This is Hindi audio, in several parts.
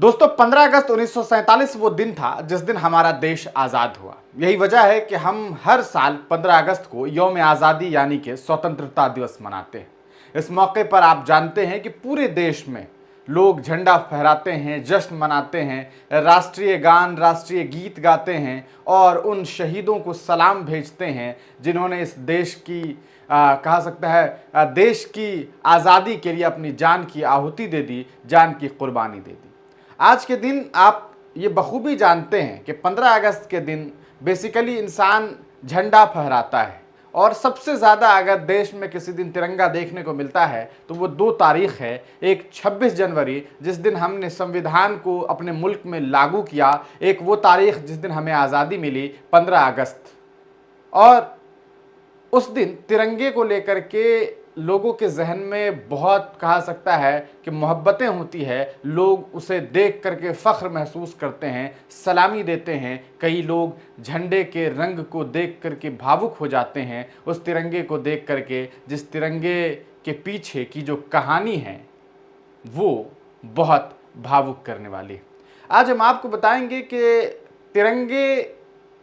दोस्तों 15 अगस्त 1947 वो दिन था जिस दिन हमारा देश आज़ाद हुआ। यही वजह है कि हम हर साल 15 अगस्त को यौम आज़ादी यानी कि स्वतंत्रता दिवस मनाते हैं। इस मौके पर आप जानते हैं कि पूरे देश में लोग झंडा फहराते हैं, जश्न मनाते हैं, राष्ट्रीय गान, राष्ट्रीय गीत गाते हैं और उन शहीदों को सलाम भेजते हैं जिन्होंने इस देश की कहा सकता है देश की आज़ादी के लिए अपनी जान की आहुति दे दी, जान की कुर्बानी दे दी। आज के दिन आप ये बखूबी जानते हैं कि 15 अगस्त के दिन बेसिकली इंसान झंडा फहराता है और सबसे ज़्यादा अगर देश में किसी दिन तिरंगा देखने को मिलता है तो वो दो तारीख है। एक 26 जनवरी जिस दिन हमने संविधान को अपने मुल्क में लागू किया, एक वो तारीख जिस दिन हमें आज़ादी मिली 15 अगस्त। और उस दिन तिरंगे को लेकर के लोगों के जहन में बहुत कहा सकता है कि मोहब्बतें होती है। लोग उसे देख करके फ़ख्र महसूस करते हैं, सलामी देते हैं। कई लोग झंडे के रंग को देख करके भावुक हो जाते हैं, उस तिरंगे को देख करके जिस तिरंगे के पीछे की जो कहानी है वो बहुत भावुक करने वाली है। आज हम आपको बताएंगे कि तिरंगे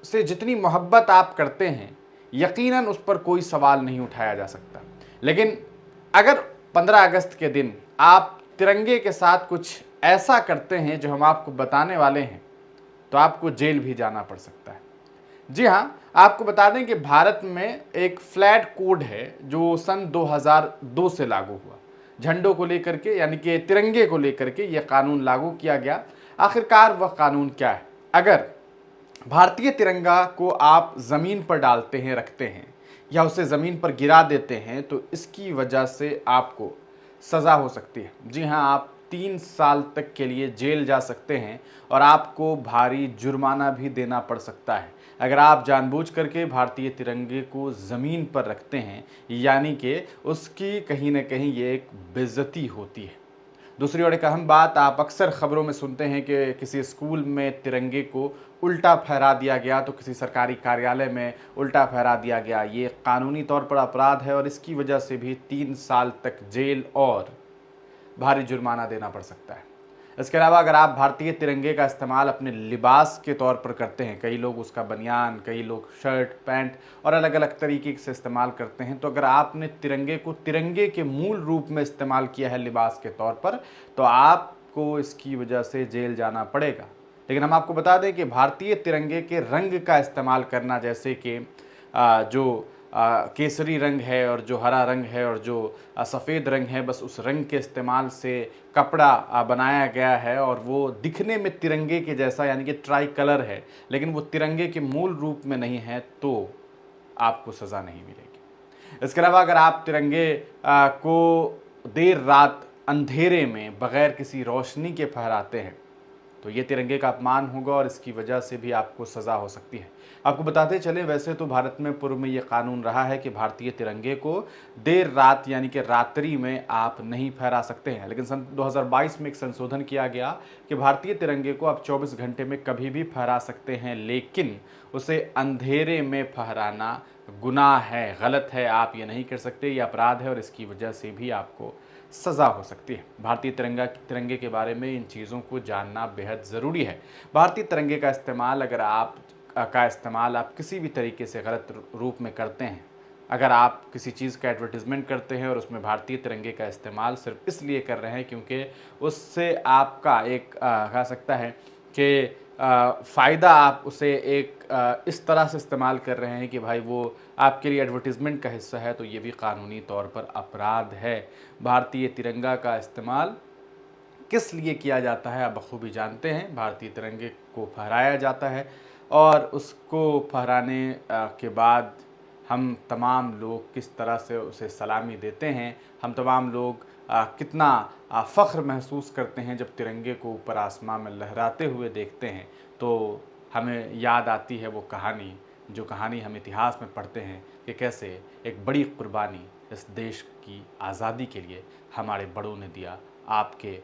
से जितनी मोहब्बत आप करते हैं यकीनन उस पर कोई सवाल नहीं उठाया जा सकता, लेकिन अगर 15 अगस्त के दिन आप तिरंगे के साथ कुछ ऐसा करते हैं जो हम आपको बताने वाले हैं तो आपको जेल भी जाना पड़ सकता है। जी हाँ, आपको बता दें कि भारत में एक फ्लैट कोड है जो सन 2002 से लागू हुआ। झंडों को लेकर के यानी कि तिरंगे को लेकर के यह कानून लागू किया गया। आखिरकार वह कानून क्या है? अगर भारतीय तिरंगा को आप ज़मीन पर डालते हैं, रखते हैं या उसे ज़मीन पर गिरा देते हैं तो इसकी वजह से आपको सज़ा हो सकती है। जी हाँ, आप 3 साल तक के लिए जेल जा सकते हैं और आपको भारी जुर्माना भी देना पड़ सकता है अगर आप जानबूझ करके भारतीय तिरंगे को ज़मीन पर रखते हैं, यानी कि उसकी कहीं ना कहीं ये एक बेइज्जती होती है। दूसरी ओर एक अहम बात, आप अक्सर खबरों में सुनते हैं कि किसी स्कूल में तिरंगे को उल्टा फहरा दिया गया, तो किसी सरकारी कार्यालय में उल्टा फहरा दिया गया। ये कानूनी तौर पर अपराध है और इसकी वजह से भी 3 साल तक जेल और भारी जुर्माना देना पड़ सकता है। इसके अलावा अगर आप भारतीय तिरंगे का इस्तेमाल अपने लिबास के तौर पर करते हैं, कई लोग उसका बनियान, कई लोग शर्ट, पैंट और अलग अलग तरीके से इस्तेमाल करते हैं, तो अगर आपने तिरंगे को तिरंगे के मूल रूप में इस्तेमाल किया है लिबास के तौर पर, तो आपको इसकी वजह से जेल जाना पड़ेगा। लेकिन हम आपको बता दें कि भारतीय तिरंगे के रंग का इस्तेमाल करना, जैसे कि जो केसरी रंग है और जो हरा रंग है और जो सफ़ेद रंग है, बस उस रंग के इस्तेमाल से कपड़ा बनाया गया है और वो दिखने में तिरंगे के जैसा यानी कि ट्राई कलर है, लेकिन वो तिरंगे के मूल रूप में नहीं है, तो आपको सज़ा नहीं मिलेगी। इसके अलावा अगर आप तिरंगे को देर रात अंधेरे में बग़ैर किसी रोशनी के फहराते हैं तो ये तिरंगे का अपमान होगा और इसकी वजह से भी आपको सज़ा हो सकती है। आपको बताते चलें, वैसे तो भारत में पूर्व में ये कानून रहा है कि भारतीय तिरंगे को देर रात यानी कि रात्रि में आप नहीं फहरा सकते हैं, लेकिन सन 2022 में एक संशोधन किया गया कि भारतीय तिरंगे को आप 24 घंटे में कभी भी फहरा सकते हैं, लेकिन उसे अंधेरे में फहराना गुनाह है, गलत है, आप ये नहीं कर सकते, ये अपराध है और इसकी वजह से भी आपको सज़ा हो सकती है। भारतीय तिरंगे के बारे में इन चीज़ों को जानना बेहद ज़रूरी है। भारतीय तिरंगे का इस्तेमाल आप किसी भी तरीके से गलत रूप में करते हैं, अगर आप किसी चीज़ का एडवर्टीज़मेंट करते हैं और उसमें भारतीय तिरंगे का इस्तेमाल सिर्फ इसलिए कर रहे हैं क्योंकि उससे आपका एक कहा सकता है कि फ़ायदा, आप उसे एक इस तरह से इस्तेमाल कर रहे हैं कि भाई वो आपके लिए एडवर्टीज़मेंट का हिस्सा है, तो ये भी कानूनी तौर पर अपराध है। भारतीय तिरंगा का इस्तेमाल किस लिए किया जाता है आप बखूबी जानते हैं। भारतीय तिरंगे को फहराया जाता है और उसको फहराने के बाद हम तमाम लोग किस तरह से उसे सलामी देते हैं, हम तमाम लोग कितना फ़ख्र महसूस करते हैं जब तिरंगे को ऊपर आसमां में लहराते हुए देखते हैं, तो हमें याद आती है वो कहानी, जो कहानी हम इतिहास में पढ़ते हैं कि कैसे एक बड़ी कुर्बानी इस देश की आज़ादी के लिए हमारे बड़ों ने दिया, आपके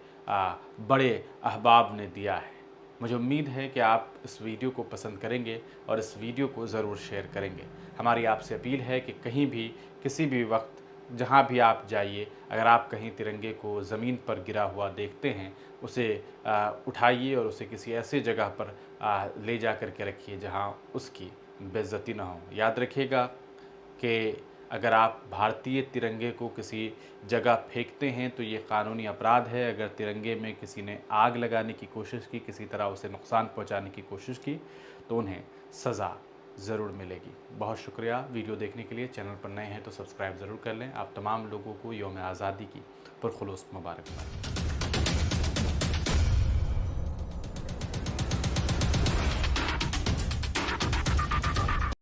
बड़े अहबाब ने दिया है। मुझे उम्मीद है कि आप इस वीडियो को पसंद करेंगे और इस वीडियो को ज़रूर शेयर करेंगे। हमारी आपसे अपील है कि कहीं भी किसी भी वक्त जहाँ भी आप जाइए, अगर आप कहीं तिरंगे को ज़मीन पर गिरा हुआ देखते हैं, उसे उठाइए और उसे किसी ऐसी जगह पर ले जा कर के रखिए जहाँ उसकी बेइज्जती ना हो। याद रखिएगा कि अगर आप भारतीय तिरंगे को किसी जगह फेंकते हैं तो ये कानूनी अपराध है। अगर तिरंगे में किसी ने आग लगाने की कोशिश की, किसी तरह उसे नुकसान पहुंचाने की कोशिश की, तो उन्हें सज़ा ज़रूर मिलेगी। बहुत शुक्रिया वीडियो देखने के लिए। चैनल पर नए हैं तो सब्सक्राइब ज़रूर कर लें। आप तमाम लोगों को यौम आज़ादी की पुरखुलूस मुबारकबाद।